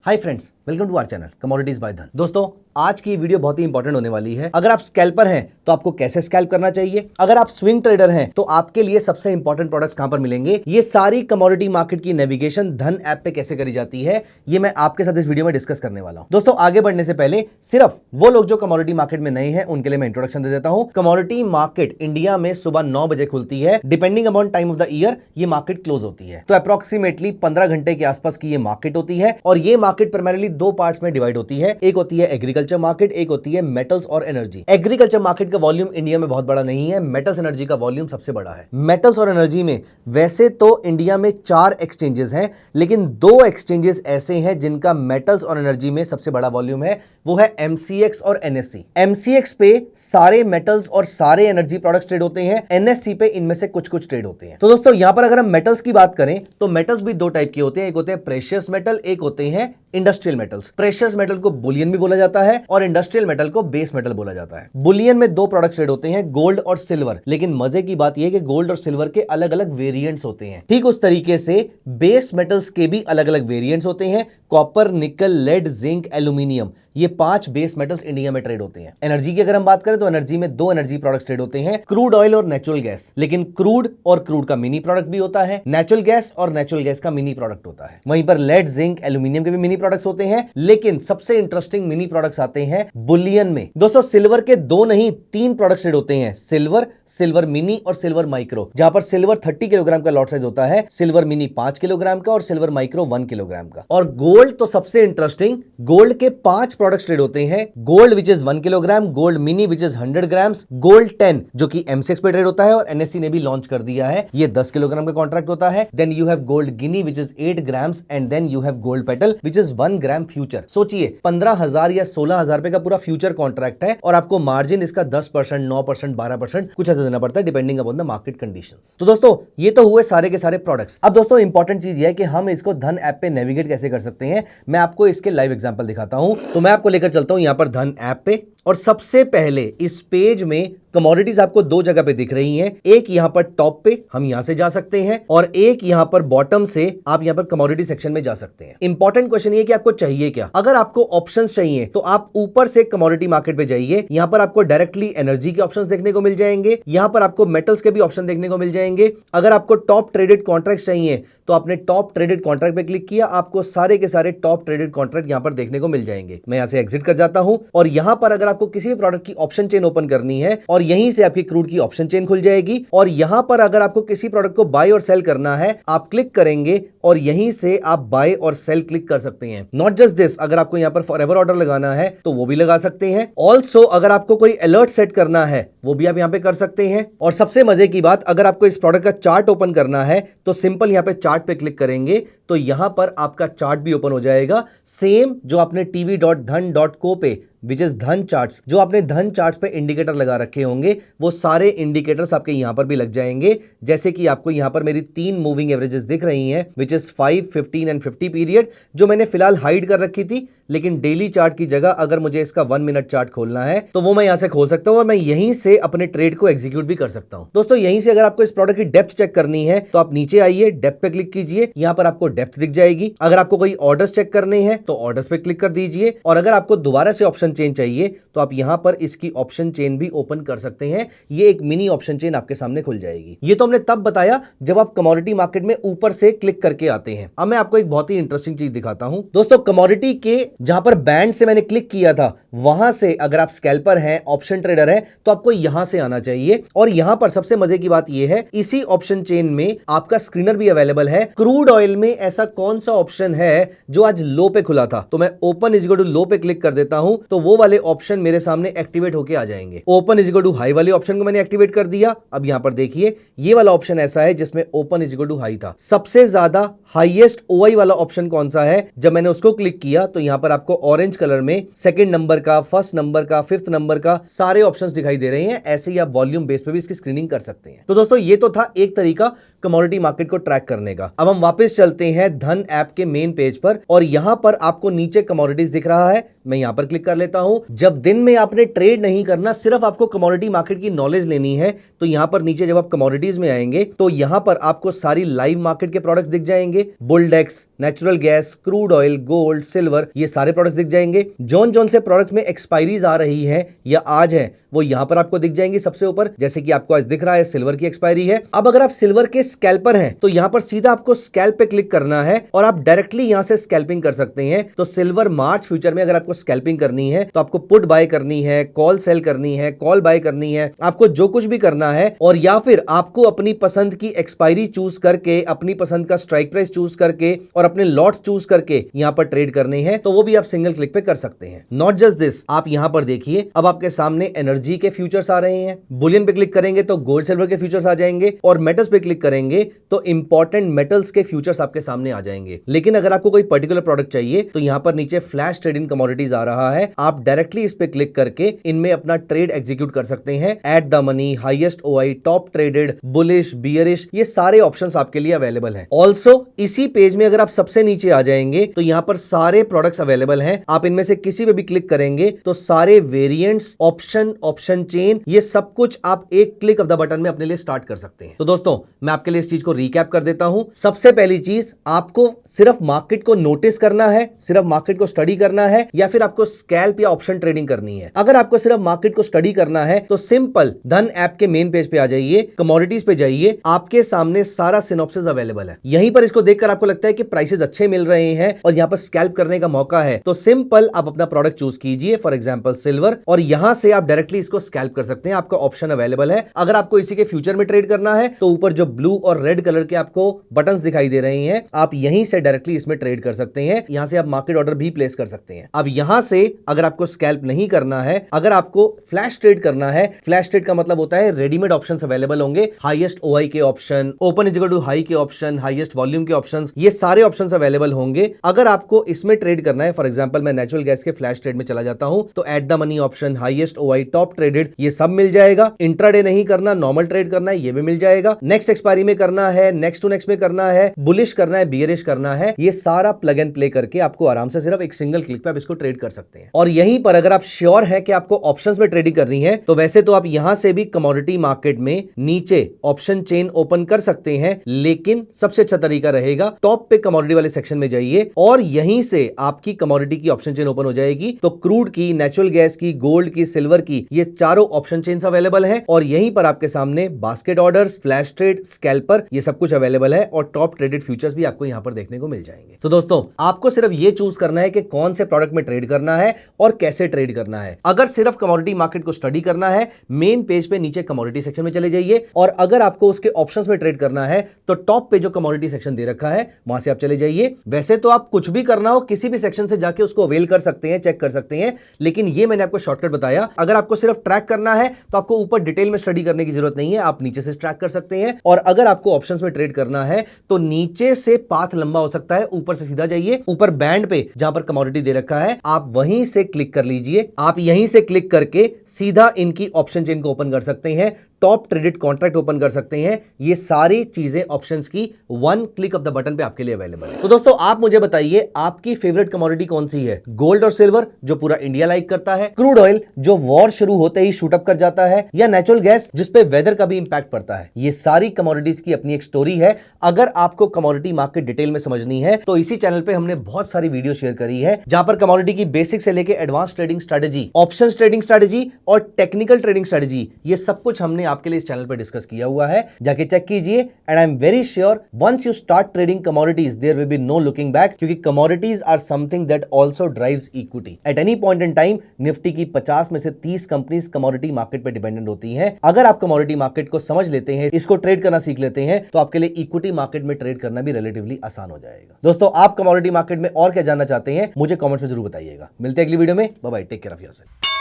Hi friends, welcome to our channel commodities by Dhan. दोस्तों, आज की वीडियो बहुत ही इंपॉर्टेंट होने वाली है। अगर आप स्कैल्पर हैं तो आपको कैसे स्कैल्प करना चाहिए, अगर आप स्विंग ट्रेडर हैं तो आपके लिए सबसे इंपॉर्टेंट प्रोडक्ट्स कहां पर मिलेंगे, ये सारी कमोडिटी मार्केट की नेविगेशन धन ऐप पे कैसे करी जाती है, ये मैं आपके साथ इस वीडियो में डिस्कस करने वाला हूं। दोस्तों, आगे बढ़ने से पहले सिर्फ वो लोग जो कमोडिटी मार्केट में नए हैं उनके लिए मैं इंट्रोडक्शन दे देता हूं। कमोडिटी मार्केट इंडिया में सुबह 9 बजे खुलती है। Depending upon time of the year ये मार्केट क्लोज होती है। तो अप्रोक्सीमेटली 15 घंटे के आसपास की ये मार्केट होती है और ये मार्केट प्राइमरीली दो पार्ट्स में डिवाइड होती है। एक होती है एग्रीकल्चर मार्केट, एक होती है मेटल्स और एनर्जी। एग्रीकल्चर मार्केट का वॉल्यूम इंडिया में बहुत बड़ा नहीं है, मेटल्स एनर्जी का वॉल्यूम सबसे बड़ा है। मेटल्स और एनर्जी में वैसे तो इंडिया में 4 एक्सचेंजेस हैं, लेकिन 2 एक्सचेंजेस ऐसे हैं जिनका मेटल्स और एनर्जी में सबसे बड़ा वॉल्यूम है, वो है एमसीएक्स और एनएससी। एमसीएक्स पे सारे मेटल्स और सारे एनर्जी प्रोडक्ट्स ट्रेड होते हैं, एनएससी पे इनमें से कुछ कुछ ट्रेड होते हैं। तो दोस्तों, यहां पर अगर हम मेटल्स की बात करें तो मेटल्स भी 2 टाइप के होते हैं, एक होते हैं प्रेशियस मेटल, एक होते हैं इंडस्ट्रियल मेटल्स। प्रेशियस मेटल को बुलियन भी बोला जाता है और इंडस्ट्रियल मेटल को बेस मेटल बोला जाता है। बुलियन में 2 प्रोडक्ट्स ट्रेड होते हैं, गोल्ड और सिल्वर। लेकिन मजे की बात यह है कि गोल्ड और सिल्वर के अलग अलग वेरिएंट्स होते हैं। ठीक उस तरीके से बेस मेटल्स के भी अलग अलग वेरिएंट्स होते हैं। कॉपर, निकल, लेड, जिंक, एल्यूमिनियम, ये 5 बेस मेटल्स इंडिया में ट्रेड होते हैं। एनर्जी की अगर हम बात करें तो एनर्जी में 2 एनर्जी प्रोडक्ट्स ट्रेड होते हैं, क्रूड ऑयल और नेचुरल गैस। लेकिन क्रूड और क्रूड का मिनी प्रोडक्ट भी होता है, नेचुरल गैस और नेचुरल गैस का मिनी प्रोडक्ट होता है। वहीं पर लेड, जिंक, एल्यूमिनियम के भी मिनी प्रोडक्ट्स होते हैं, लेकिन सबसे इंटरेस्टिंग मिनी प्रोडक्ट्स आते हैं बुलियन में। दोस्तों, सिल्वर के 2 नहीं 3 प्रोडक्ट्स ट्रेड होते हैं, सिल्वर, सिल्वर मिनी और सिल्वर माइक्रो। जहां पर सिल्वर 30 किलोग्राम का लॉट साइज होता है, सिल्वर मिनी 5 किलोग्राम का और सिल्वर माइक्रो 1 किलोग्राम का। और गोल्ड तो सबसे इंटरेस्टिंग, गोल्ड के 5 प्रोडक्ट्स ट्रेड होते हैं, gold which is 1 kilogram, gold mini which is 100 grams, gold 10 जो कि एमसीएक्स पे ट्रेड होता है और एनएससी ने भी लॉन्च कर दिया है, ये 10 किलोग्राम का कॉन्ट्रैक्ट होता है। Then you have gold guinea which is 8 grams and then you have gold petal which is 1 gram future. सोचिए 15,000 या 16,000 रुपए का पूरा फ्यूचर कॉन्ट्रैक्ट है और आपको मार्जिन इसका 10%, 9%, 12% कुछ ऐसा देना पड़ता है depending upon the market conditions. तो दोस्तों, ये तो हुए सारे के सारे प्रोडक्ट्स। अब दोस्तों, इंपॉर्टेंट चीज ये है कि हम इसको धन ऐप पे नेविगेट कैसे कर सकते हैं। मैं आपको इसके लाइव एग्जांपल दिखाता हूं। तो मैं आपको लेकर चलता हूं यहां पर धन ऐप पे, और सबसे पहले इस पेज में कमोडिटीज आपको 2 जगह पे दिख रही हैं। एक यहां पर टॉप पे हम यहां से जा सकते हैं और एक यहां पर बॉटम से आप यहां पर कमोडिटी सेक्शन में जा सकते हैं। इंपॉर्टेंट क्वेश्चन ये कि आपको चाहिए क्या। अगर आपको ऑप्शंस चाहिए तो आप ऊपर से कमोडिटी मार्केट पे जाइए, यहां पर आपको डायरेक्टली एनर्जी के ऑप्शंस देखने को मिल जाएंगे, यहां पर आपको मेटल्स के भी ऑप्शन देखने को मिल जाएंगे। अगर आपको टॉप ट्रेडेड कॉन्ट्रैक्ट चाहिए तो आपने टॉप ट्रेडेड कॉन्ट्रैक्ट पे क्लिक किया, आपको सारे के सारे टॉप ट्रेडेड कॉन्ट्रैक्ट यहां पर देखने को मिल जाएंगे। मैं यहां से एग्जिट कर जाता हूं और यहां पर अगर आपको किसी भी प्रोडक्ट की ऑप्शन चेन ओपन करनी है और यहीं से आपकी क्रूड की ऑप्शन चेन खुल जाएगी, और यहां पर अगर आपको किसी प्रोडक्ट को बाय और सेल करना है आप क्लिक करेंगे और यहीं से आप बाय और सेल क्लिक कर सकते हैं। नॉट जस्ट दिस, अगर आपको यहां पर फॉरएवर ऑर्डर लगाना है तो वो भी लगा सकते हैं। ऑल्सो अगर आपको कोई अलर्ट सेट करना है वो भी आप यहां पे कर सकते हैं। और सबसे मजे की बात, अगर आपको इस प्रोडक्ट का चार्ट ओपन करना है तो सिंपल यहां पे चार्ट पे क्लिक करेंगे तो यहां पर आपका चार्ट भी ओपन हो जाएगा, सेम जो आपने tv.dhan.co पे विच इज धन चार्ट्स, जो आपने धन चार्ट्स पे इंडिकेटर लगा रखे होंगे वो सारे इंडिकेटर्स आपके यहां पर भी लग जाएंगे। जैसे कि आपको यहां पर मेरी 3 मूविंग एवरेजेस दिख रही हैं विच इज 5, 15 एंड 50 पीरियड, जो मैंने फिलहाल हाइड कर रखी थी। लेकिन डेली चार्ट की जगह अगर मुझे इसका 1 मिनट चार्ट खोलना है तो वो मैं यहां से खोल सकता हूं और मैं यहीं से अपने ट्रेड को एग्जीक्यूट भी कर सकता हूं। दोस्तों, यहीं से अगर आपको इस प्रोडक्ट की डेप्थ चेक करनी है तो आप नीचे आइए, डेप्थ पे क्लिक कीजिए, यहां पर आपको डेप्थ दिख जाएगी। अगर आपको कोई ऑर्डर्स चेक करने हैं तो ऑर्डर्स पे क्लिक कर दीजिए, और अगर आपको दोबारा से ऑप्शन चेन चाहिए तो आप यहां पर इसकी ऑप्शन चेन भी ओपन कर सकते हैं। ये एक मिनी ऑप्शन चेन आपके सामने खुल जाएगी। ये तो हमने तब बताया जब आप कमोडिटी मार्केट में ऊपर से क्लिक करके आते हैं। अब मैं आपको एक बहुत ही इंटरेस्टिंग चीज दिखाता हूं। दोस्तों, कमोडिटी के जहां पर बैंड से मैंने क्लिक किया था वहां से अगर आप स्कैल्पर हैं, ऑप्शन ट्रेडर हैं, तो आपको यहां से आना चाहिए। और यहां पर सबसे मजे की बात यह है, इसी ऑप्शन चेन में आपका स्क्रीनर भी अवेलेबल है। क्रूड ऑयल में ऐसा कौन सा ऑप्शन है जो आज लो पे खुला था, तो मैं open is equal to low पे क्लिक कर देता हूं तो वो वाले ऑप्शन मेरे सामने एक्टिवेट होके आ जाएंगे। Open is equal to high वाले ऑप्शन को मैंने एक्टिवेट कर दिया। अब यहां पर देखिए, ये वाला ऑप्शन ऐसा है जिसमें open is equal to high था। सबसे ज्यादा हाईएस्ट ओआई वाला ऑप्शन कौन सा है, जब मैंने उसको क्लिक किया तो यहां पर आपको ऑरेंज कलर में सेकंड नंबर का, फर्स्ट नंबर का, फिफ्थ नंबर का सारे ऑप्शंस दिखाई दे रहे हैं। ऐसे ही आप वॉल्यूम बेस पे भी इसकी स्क्रीनिंग कर सकते हैं। तो दोस्तों, ये तो था एक तरीका कमोडिटी मार्केट को ट्रैक करने का। अब हम वापस चलते हैं धन ऐप के मेन पेज पर और यहां पर आपको नीचे कमोडिटीज दिख रहा है, मैं यहां पर क्लिक कर लेता हूं। जब दिन में आपने ट्रेड नहीं करना, सिर्फ आपको कमोडिटी मार्केट की नॉलेज लेनी है, तो यहां पर नीचे जब आप कमोडिटीज में आएंगे तो यहां पर आपको सारी लाइव मार्केट के प्रोडक्ट्स दिख जाएंगे। Bulldex, natural gas, crude oil, gold, silver, ये सारे प्रोडक्ट्स दिख जाएंगे। जौन जौन से प्रोडक्ट में एक्सपायरीज आ रही है या आज है वो यहां पर आपको दिख जाएंगे सबसे ऊपर। जैसे कि आपको आज दिख रहा है सिल्वर की एक्सपायरी है। अब अगर आप सिल्वर के स्कैल्पर हैं तो यहां पर सीधा आपको स्कैल्प पे क्लिक करना है और आप डायरेक्टली यहां से स्कैल्पिंग कर सकते हैं। तो सिल्वर मार्च फ्यूचर में अगर आपको स्कैल्पिंग करनी है तो आपको पुट बाय करनी है, कॉल सेल करनी है, कॉल बाय करनी है, आपको जो कुछ भी करना है, और या फिर आपको अपनी पसंद की एक्सपायरी चूज करके, अपनी पसंद का स्ट्राइक प्राइस चूज करके और अपने लॉट्स चूज करके यहां पर ट्रेड करने हैं, तो वो भी आप सिंगल क्लिक पे कर सकते हैं। नॉट जस्ट दिस, आप यहां पर देखिए अब आपके सामने एनर्जी के फ्यूचर्स आ रहे हैं। बुलियन पे क्लिक करेंगे तो गोल्ड सिल्वर के फ्यूचर्स आ जाएंगे और मेटल्स पे क्लिक करेंगे तो इंपॉर्टेंट मेटल्स के फ्यूचर्स आपके सामने आ जाएंगे। लेकिन अगर आपको कोई पर्टिकुलर प्रोडक्ट चाहिए तो यहां पर नीचे फ्लैश ट्रेड इन कमोडिटीज आ रहा है, आप डायरेक्टली इस पे क्लिक करके इनमें अपना ट्रेड एग्जीक्यूट कर सकते हैं। At the money, highest OI, top traded, bullish, bearish, ये सारे ऑप्शंस आपके लिए अवेलेबल हैं। ऑल्सो इसी पेज में अगर आप सबसे नीचे आ जाएंगे तो यहां पर सारे प्रोडक्ट्स अवेलेबल हैं। आप इनमें से किसी पे भी क्लिक करेंगे तो सारे वेरिएंट्स, ऑप्शन चेन, ये सब कुछ आप एक क्लिक ऑफ द बटन में अपने लिए स्टार्ट कर सकते हैं। तो दोस्तों मैं आपके लिए इस चीज को रिकैप कर देता हूं। सबसे पहली चीज, आपको सिर्फ मार्केट को नोटिस करना है, सिर्फ मार्केट को स्टडी करना है, या फिर आपको स्कैल्प या ऑप्शन ट्रेडिंग करनी है। अगर आपको सिर्फ मार्केट को स्टडी करना है तो सिंपल धन ऐप के मेन पेज पे आ जाइए, कमोडिटीज पे जाइए, आपके सामने सारा सिनॉप्सिस अवेलेबल है। यहीं पर इसको देखकर आपको लगता है कि प्राइसेस अच्छे मिल रहे हैं और यहां पर स्कैल्प करने का मौका है, तो सिंपल आप अपना प्रोडक्ट चूज कीजिए, फॉर एग्जांपल सिल्वर, और यहां से आप डायरेक्टली इसको स्कैल्प कर सकते हैं। आपका ऑप्शन अवेलेबल है। अगर आपको इसी के फ्यूचर में ट्रेड करना है तो ऊपर जो ब्लू और रेड कलर के आपको बटन्स दिखाई दे रहे हैं, आप यहीं से डायरेक्टली इसमें ट्रेड कर सकते हैं। यहां से आप मार्केट ऑर्डर भी प्लेस कर सकते हैं। अब यहां से अगर आपको स्कैल्प नहीं करना है, अगर आपको फ्लैश ट्रेड करना है, फ्लैश ट्रेड का मतलब होता है रेडीमेड ऑप्शंस अवेलेबल होंगे, हाईएस्ट ओआई के option, open is equal to high के ऑप्शन, हाईएस्ट वॉल्यूम के ऑप्शंस, ये सारे ऑप्शंस अवेलेबल होंगे। अगर आपको इसमें ट्रेड करना है, फॉर एग्जांपल मैं नेचुरल गैस के फ्लैश ट्रेड में चला जाता हूं, तो at the money option, highest OI, top traded, ये सब मिल जाएगा। इंट्राडे नहीं करना, नॉर्मल ट्रेड करना है, ये भी मिल जाएगा। नेक्स्ट एक्सपायरी में करना है, नेक्स्ट टू नेक्स्ट में करना है, बुलिश करना है, बियरिश करना है, ये सारा प्लग एंड प्ले करके आपको आराम से सिर्फ एक सिंगल क्लिक पे आप इसको ट्रेड कर सकते हैं। और यहीं पर अगर आप श्योर है कि आपको ऑप्शंस में ट्रेडिंग करनी है तो वैसे तो आप यहां से भी कमोडिटी मार्केट में नीचे ऑप्शन चेन ओपन कर सकते हैं, लेकिन सबसे अच्छा तरीका रहेगा टॉप पे कमोडिटी वाले सेक्शन में जाइए और यहीं से आपकी कमोडिटी की ऑप्शन चेन ओपन हो जाएगी। तो क्रूड की, नेचुरल गैस की, गोल्ड की, सिल्वर की, ये चारों ऑप्शन चेन्स अवेलेबल है और यहीं पर आपके सामने basket orders, flash trade, scalper, ये सब कुछ अवेलेबल है और टॉप ट्रेडेड फ्यूचर्स भी आपको यहां पर देखने को मिल जाएंगे। तो दोस्तों आपको सिर्फ ये चूज करना है कि कौन से प्रोडक्ट में ट्रेड करना है और कैसे ट्रेड करना है। अगर सिर्फ कमोडिटी मार्केट को स्टडी करना है, मेन पेज पे नीचे कमोडिटी सेक्शन में चले जाइए, और अगर आपको उसके ऑप्शंस में ट्रेड करना है तो टॉप पे जो कमोडिटी सेक्शन दे रखा है वहां से आप चले जाइए। वैसे तो आप कुछ भी करना हो किसी भी सेक्शन से जाके उसको अवेल कर सकते हैं, चेक कर सकते हैं, लेकिन ये मैंने आपको शॉर्टकट बताया। अगर आपको सिर्फ ट्रैक करना है तो आपको ऊपर डिटेल में स्टडी करने की जरूरत नहीं है, आप नीचे से ट्रैक कर सकते हैं। और अगर आपको ऑप्शंस में ट्रेड करना है तो नीचे से पाथ लंबा हो सकता है, ऊपर से सीधा जाइए, ऊपर बैंड पे जहां पर कमोडिटी दे रखा है आप वहीं से क्लिक कर लीजिए। आप यहीं से क्लिक करके सीधा इनकी ऑप्शन चेन को ओपन कर सकते हैं, टॉप ट्रेडेड कॉन्ट्रैक्ट ओपन कर सकते हैं। ये सारी चीजें ऑप्शंस की one click of the button पे आपके लिए अवेलेबल है। तो दोस्तों आप मुझे बताइए आपकी फेवरेट कमोडिटी कौन सी है? गोल्ड और सिल्वर जो पूरा इंडिया लाइक करता है, क्रूड ऑयल जो वॉर शुरू होते ही शूट अप कर जाता है, या नेचुरल गैस जिस पे वेदर का भी इंपैक्ट पड़ता है? ये सारी कमोडिटीज की अपनी एक स्टोरी है। अगर आपको कमोडिटी मार्केट डिटेल में समझनी है तो इसी चैनल पे हमने बहुत सारी वीडियो शेयर करी है जहां पर कमोडिटी की बेसिक से लेके advance trading strategy, options trading strategy और टेक्निकल ट्रेडिंग स्ट्रेटेजी, ये सब कुछ हमने आपके लिए इस चैनल पर डिस्कस किया हुआ है, जाके चेक कीजिए। And I am very sure once you start trading commodities there will be no looking back, क्योंकि commodities are something that also drives equity. At any point in time Nifty की 50 में से 30 कंपनीज कमोडिटी मार्केट पे dependent होती हैं। अगर आप commodity market को समझ लेते हैं, इसको ट्रेड करना सीख लेते हैं, तो आपके लिए इक्विटी मार्केट में ट्रेड करना भी रिलेटिवली आसान हो जाएगा। दोस्तों आप कमोडिटी मार्केट में और क्या जानना चाहते हैं मुझे कमेंट्स में जरूर बताइएगा। मिलते हैं अगली वीडियो में। Bye bye, take care of yourself.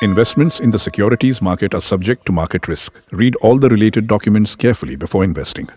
Investments in the securities market are subject to market risk. Read all the related documents carefully before investing.